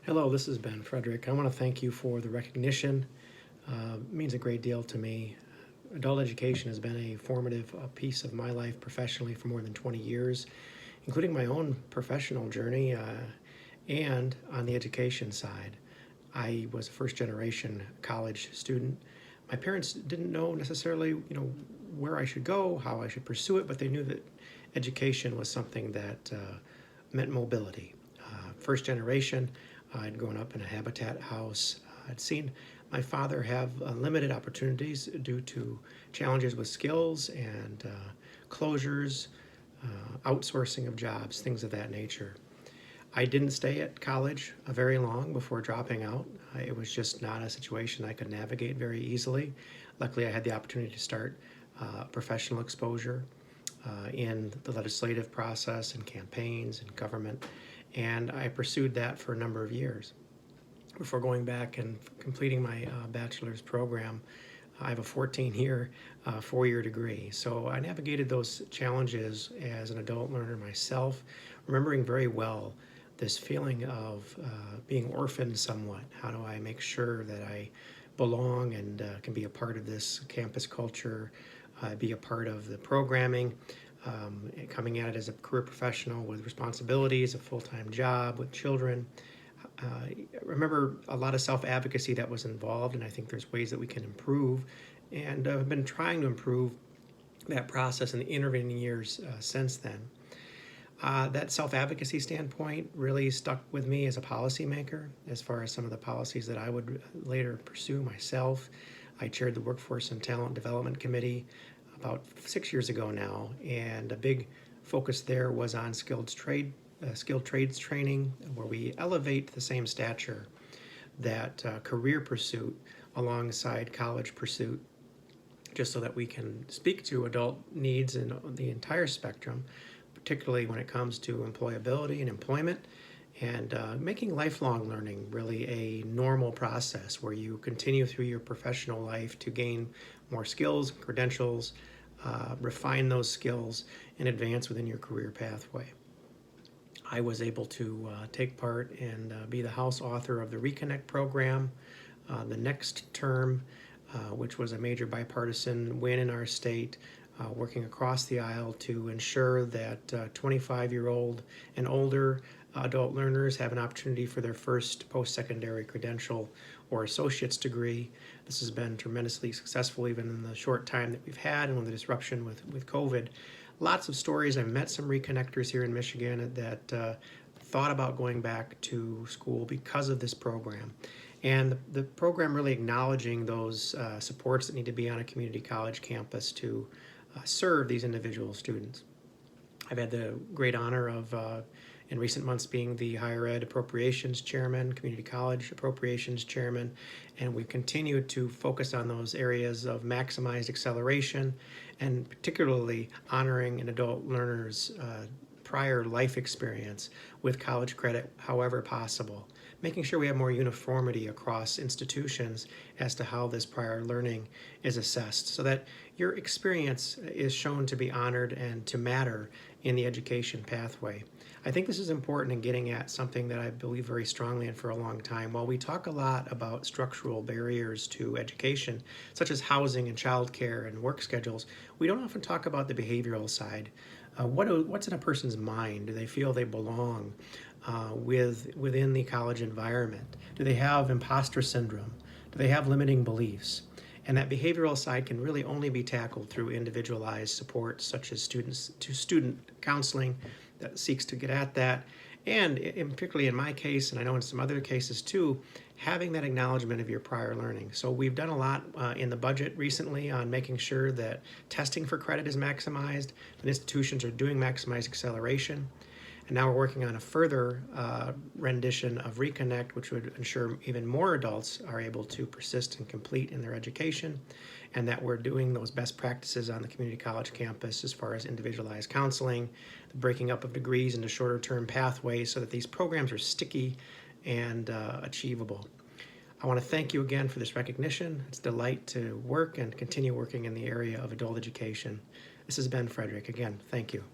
Hello, this is Ben Frederick. I want to thank you for the recognition. It means a great deal to me. Adult education has been a formative piece of my life professionally for more than 20 years, including my own professional journey and on the education side. I was a first generation college student. My parents didn't know necessarily, where I should go, how I should pursue it, but they knew that education was something that meant mobility. First generation, I'd grown up in a habitat house. I'd seen my father have limited opportunities due to challenges with skills and closures, outsourcing of jobs, things of that nature. I didn't stay at college very long before dropping out. It was just not a situation I could navigate very easily. Luckily, I had the opportunity to start professional exposure in the legislative process and campaigns and government, and I pursued that for a number of years. Before going back and completing my bachelor's program, I have a 14-year, four-year degree. So I navigated those challenges as an adult learner myself, remembering very well this feeling of being orphaned somewhat. How do I make sure that I belong and can be a part of this campus culture, be a part of the programming, coming at it as a career professional with responsibilities, a full-time job with children. Remember a lot of self-advocacy that was involved, and I think there's ways that we can improve, and I've been trying to improve that process in the intervening years since then. That self-advocacy standpoint really stuck with me as a policymaker as far as some of the policies that I would later pursue myself. I chaired the Workforce and Talent Development Committee about 6 years ago now, and a big focus there was on skilled trades training, where we elevate the same stature that career pursuit alongside college pursuit, just so that we can speak to adult needs in the entire spectrum, particularly when it comes to employability and employment, and making lifelong learning really a normal process where you continue through your professional life to gain more skills, credentials, refine those skills, and advance within your career pathway. I was able to take part and be the House author of the Reconnect program the next term, which was a major bipartisan win in our state, working across the aisle to ensure that 25-year-old and older adult learners have an opportunity for their first post-secondary credential or associate's degree. This has been tremendously successful even in the short time that we've had and with the disruption with COVID. Lots of stories. I've met some reconnectors here in Michigan that thought about going back to school because of this program. And the program really acknowledging those supports that need to be on a community college campus to serve these individual students. I've had the great honor of, in recent months, being the Higher Ed Appropriations Chairman, Community College Appropriations Chairman, and we've continued to focus on those areas of maximized acceleration and particularly honoring an adult learner's prior life experience with college credit however possible, making sure we have more uniformity across institutions as to how this prior learning is assessed so that your experience is shown to be honored and to matter in the education pathway. I think this is important in getting at something that I believe very strongly in for a long time. While we talk a lot about structural barriers to education, such as housing and childcare and work schedules, we don't often talk about the behavioral side. What's in a person's mind? Do they feel they belong within the college environment? Do they have imposter syndrome? Do they have limiting beliefs? And that behavioral side can really only be tackled through individualized support, such as student counseling that seeks to get at that. And particularly in my case, and I know in some other cases too, having that acknowledgement of your prior learning. So we've done a lot in the budget recently on making sure that testing for credit is maximized, that institutions are doing maximized acceleration. And now we're working on a further rendition of Reconnect, which would ensure even more adults are able to persist and complete in their education, and that we're doing those best practices on the community college campus as far as individualized counseling, the breaking up of degrees into shorter term pathways so that these programs are sticky and achievable. I want to thank you again for this recognition. It's a delight to work and continue working in the area of adult education. This has been Frederick. Again, thank you.